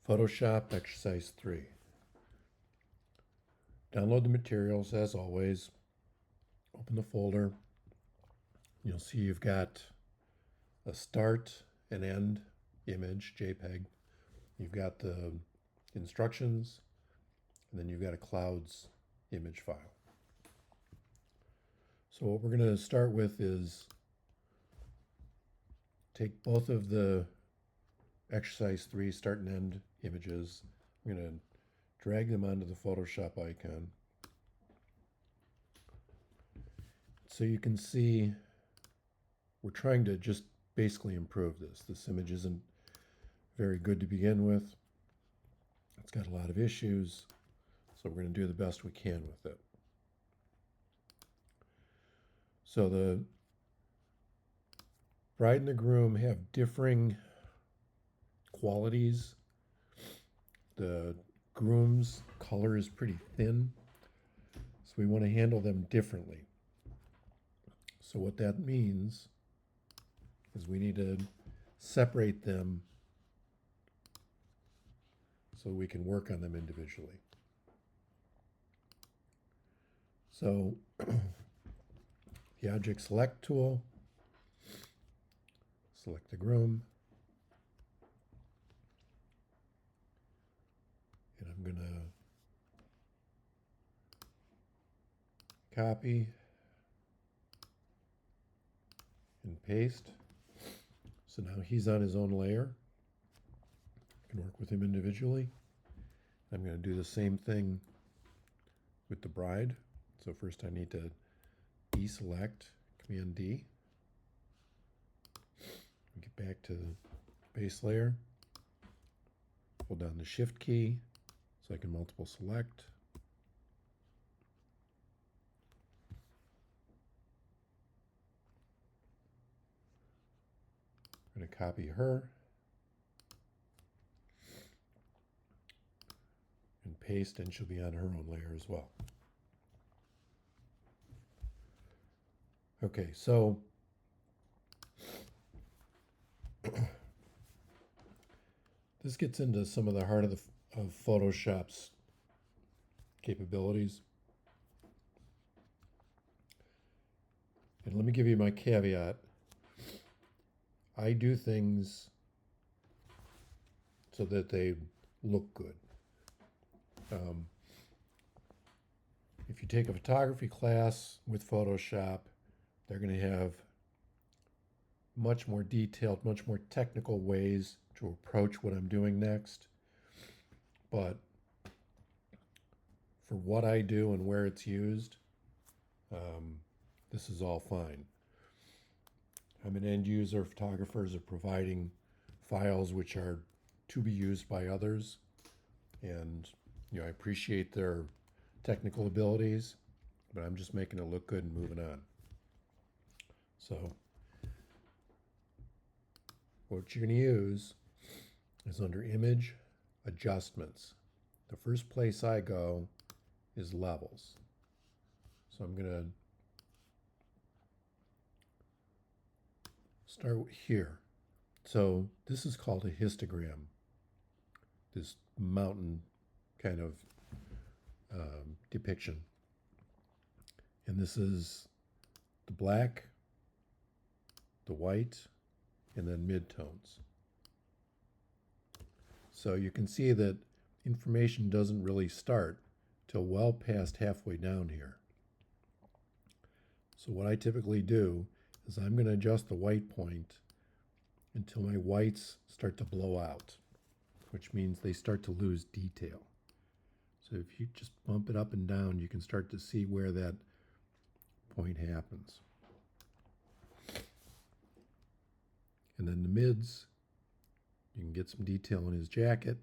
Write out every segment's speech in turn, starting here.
Photoshop Exercise 3. Download the materials as always. Open the folder. You'll see you've got a start and end image, JPEG. You've got the instructions, and then you've got a clouds image file. So what we're going to start with is take both of the Exercise 3 start and end images. I'm going to drag them onto the Photoshop icon. So you can see we're trying to just basically improve this. This image isn't very good to begin with. It's got a lot of issues, so we're going to do the best we can with it. So the bride and the groom have differing qualities. The groom's color is pretty thin, so we want to handle them differently. So what that means is we need to separate them so we can work on them individually. So the Object Select tool, select the groom, and I'm going to copy and paste. So now he's on his own layer. I can work with him individually. I'm going to do the same thing with the bride. So first I need to deselect, Command D. Get back to the base layer. Hold down the Shift key so I can multiple select. I'm going to copy her and paste, and she'll be on her own layer as well. Okay, so this gets into some of the heart of Photoshop's capabilities. And let me give you my caveat. I do things so that they look good. If you take a photography class with Photoshop, they're going to have much more detailed, much more technical ways to approach what I'm doing next. But for what I do and where it's used, this is all fine. I'm an end user. Photographers are providing files which are to be used by others, and I appreciate their technical abilities, but I'm just making it look good and moving on. So what you're going to use is under Image, Adjustments. The first place I go is Levels. So I'm going to start here. So this is called a histogram, this mountain kind of depiction. And this is the black, the white, and then midtones. So you can see that information doesn't really start till well past halfway down here. So what I typically do is I'm going to adjust the white point until my whites start to blow out, which means they start to lose detail. So if you just bump it up and down, you can start to see where that point happens. And then the mids, you can get some detail in his jacket.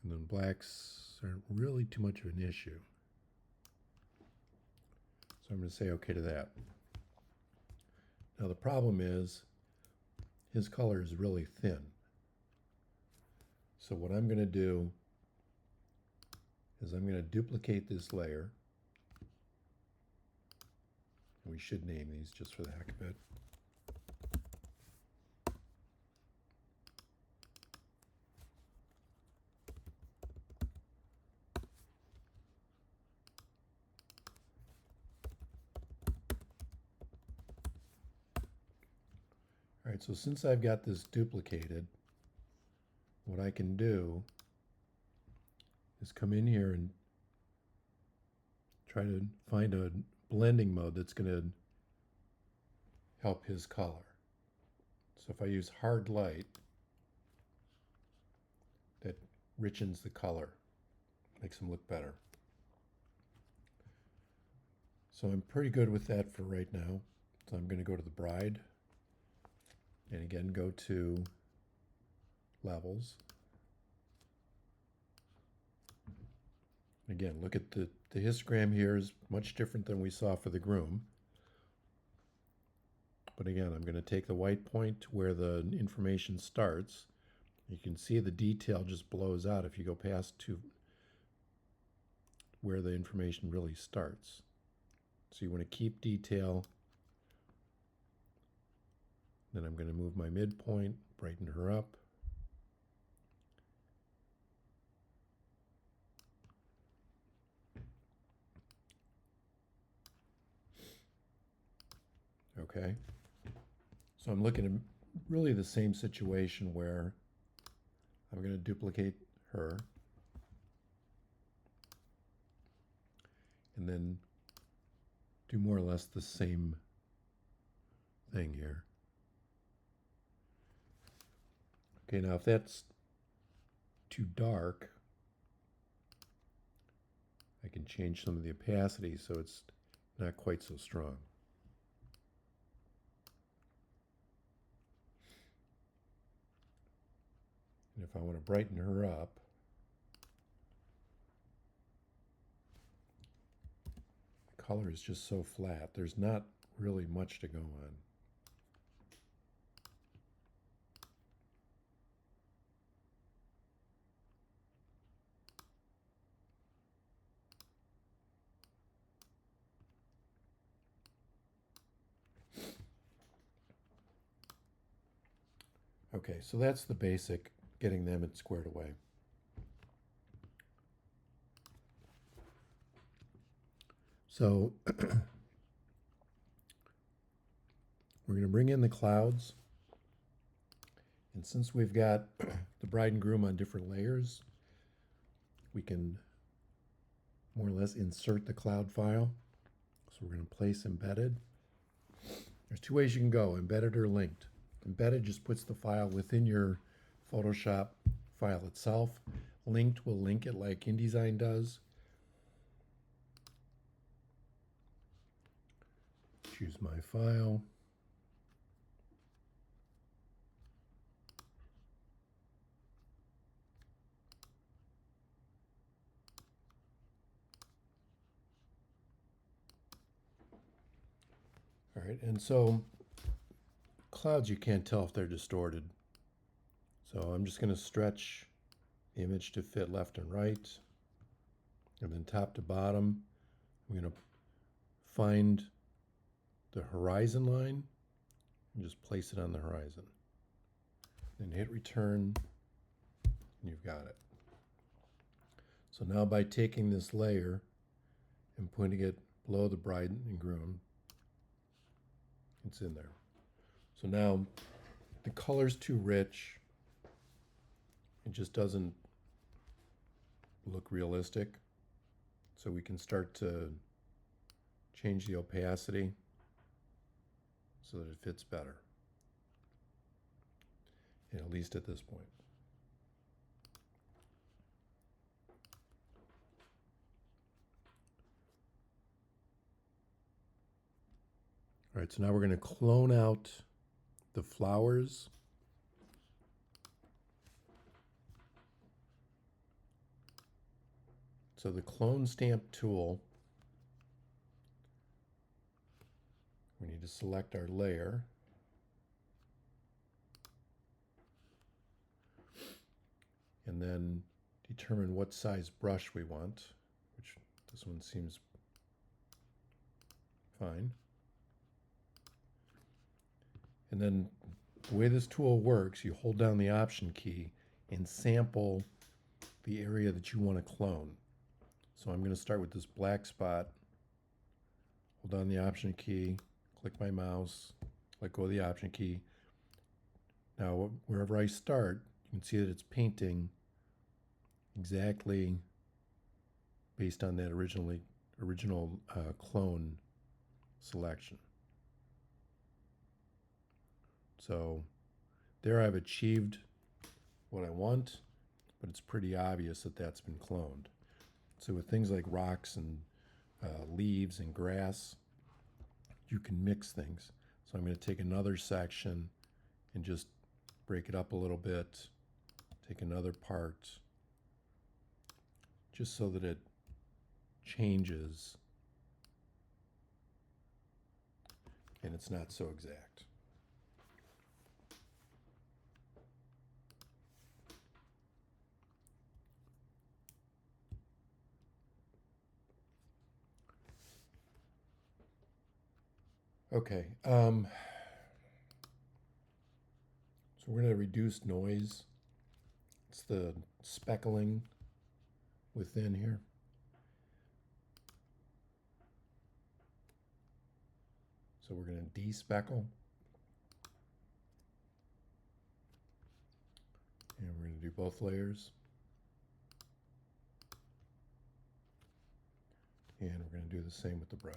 And then blacks aren't really too much of an issue. So I'm going to say okay to that. Now the problem is his color is really thin. So what I'm going to do is I'm going to duplicate this layer. We should name these just for the heck of it. All right, so since I've got this duplicated, what I can do is come in here and try to find a blending mode that's going to help his color. So if I use hard light, that richens the color, makes him look better. So I'm pretty good with that for right now. So I'm going to go to the bride and again go to levels. Again, look at the histogram here is much different than we saw for the groom. But again, I'm going to take the white point where the information starts. You can see the detail just blows out if you go past to where the information really starts. So you want to keep detail. Then I'm going to move my midpoint, brighten her up. Okay. So I'm looking at really the same situation where I'm going to duplicate her and then do more or less the same thing here. Okay, now if that's too dark, I can change some of the opacity so it's not quite so strong. And if I want to brighten her up, the color is just so flat. There's not really much to go on. Okay, so that's the basic, getting them squared away. So we're going to bring in the clouds. And since we've got the bride and groom on different layers, we can more or less insert the cloud file. So we're going to place embedded. There's two ways you can go, embedded or linked. Embedded just puts the file within your Photoshop file itself. Linked will link it like InDesign does. Choose my file. All right, and so clouds, you can't tell if they're distorted. So I'm just going to stretch the image to fit left and right. And then top to bottom, I'm going to find the horizon line and just place it on the horizon. Then hit return, and you've got it. So now by taking this layer and putting it below the bride and groom, it's in there. So now the color's too rich. It just doesn't look realistic. So we can start to change the opacity so that it fits better. And at least at this point. All right, so now we're going to clone out the flowers. So the clone stamp tool, we need to select our layer. And then determine what size brush we want, which this one seems fine. And then the way this tool works, you hold down the Option key and sample the area that you want to clone. So I'm going to start with this black spot, hold down the Option key, click my mouse, let go of the Option key, Now, wherever I start, you can see that it's painting exactly based on that original clone selection. So there I've achieved what I want, but it's pretty obvious that that's been cloned. So with things like rocks and leaves and grass, you can mix things. So I'm going to take another section and just break it up a little bit, take another part, just so that it changes and it's not so exact. Okay, so we're going to reduce noise. It's the speckling within here. So we're going to despeckle. And we're going to do both layers. And we're going to do the same with the bride.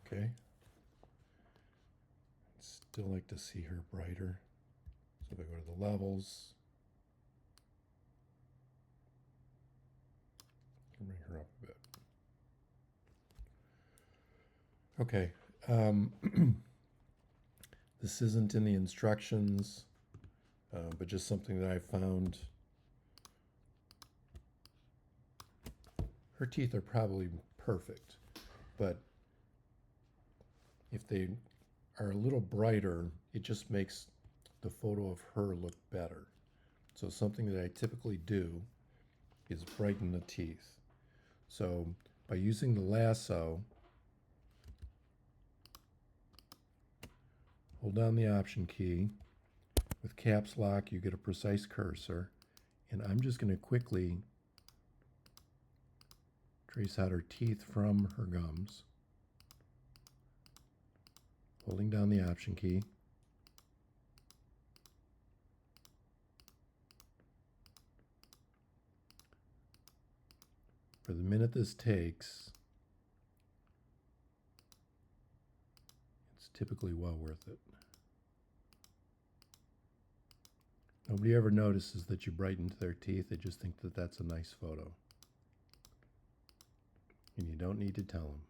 Okay. I'd still like to see her brighter. So if I go to the levels, I can bring her up a bit. Okay. This isn't in the instructions, but just something that I found. Her teeth are probably perfect, but if they are a little brighter, it just makes the photo of her look better. So something that I typically do is brighten the teeth. So by using the lasso, hold down the Option key. With caps lock, you get a precise cursor. And I'm just going to quickly trace out her teeth from her gums. Holding down the Option key. For the minute this takes, it's typically well worth it. Nobody ever notices that you brightened their teeth. They just think that that's a nice photo. And you don't need to tell them.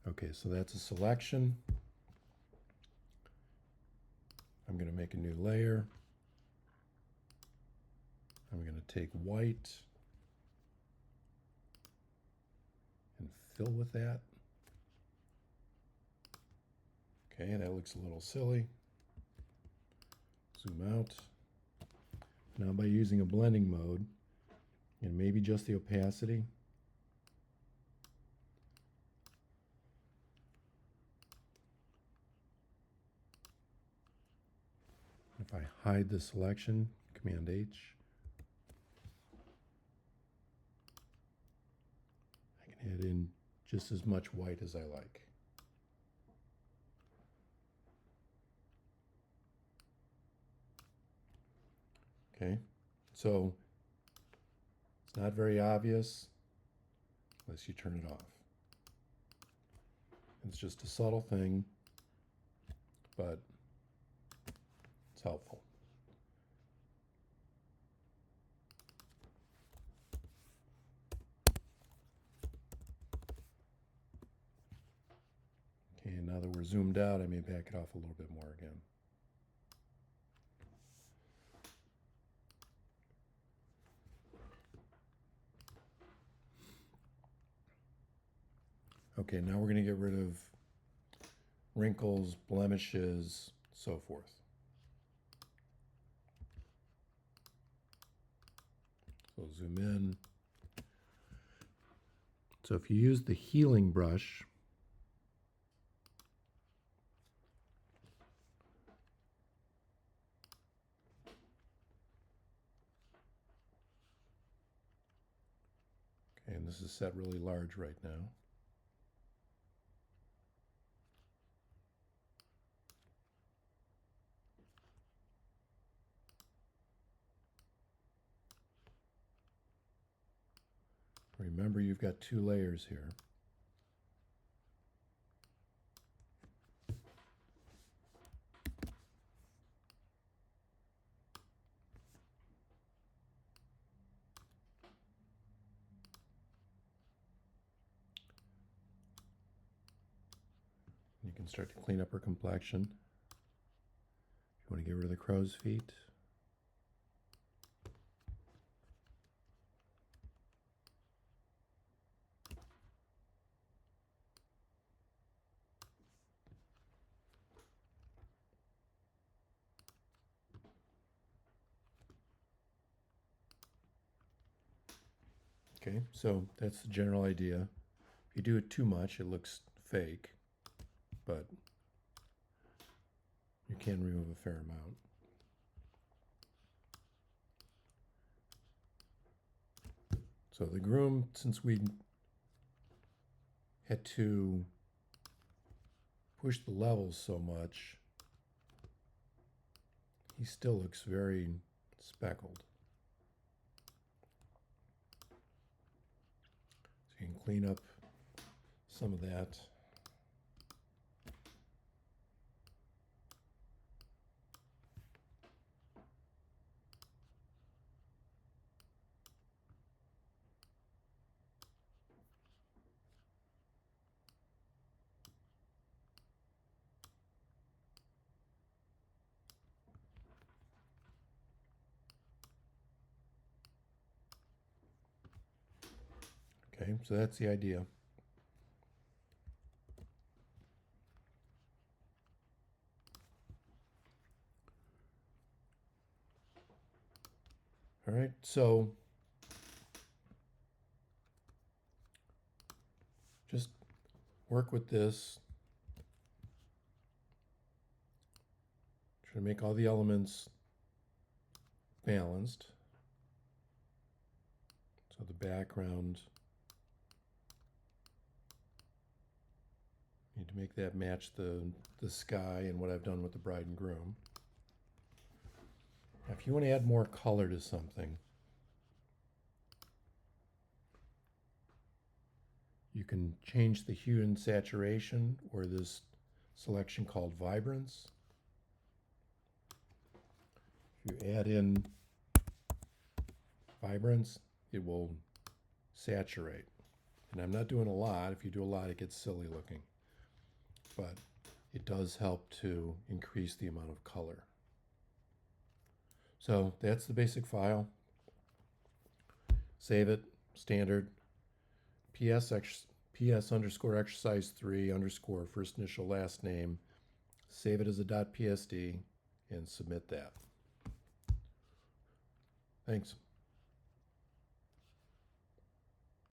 Okay, so that's a selection. I'm going to make a new layer. I'm going to take white and fill with that. Okay, that looks a little silly. Zoom out. Now by using a blending mode, and maybe just the opacity, if I hide the selection, Command H, I can add in just as much white as I like. Okay, so it's not very obvious unless you turn it off. It's just a subtle thing, but it's helpful. Okay, now that we're zoomed out, I may back it off a little bit more again. Okay, now we're going to get rid of wrinkles, blemishes, so forth. So zoom in. So if you use the healing brush, this is set really large right now. Remember, you've got 2 layers here. You can start to clean up her complexion. You want to get rid of the crow's feet. Okay, so that's the general idea. If you do it too much, it looks fake, but you can remove a fair amount. So the groom, since we had to push the levels so much, he still looks very speckled. So you can clean up some of that. Okay, so that's the idea. All right, so just work with this. Try to make all the elements balanced. So the background, need to make that match the sky and what I've done with the bride and groom. Now, if you want to add more color to something, you can change the hue and saturation, or this selection called vibrance. If you add in vibrance, it will saturate. And I'm not doing a lot. If you do a lot, it gets silly looking. But it does help to increase the amount of color. So that's the basic file. Save it, standard, PS underscore exercise 3 underscore first initial last name. Save it as a .psd and submit that. Thanks.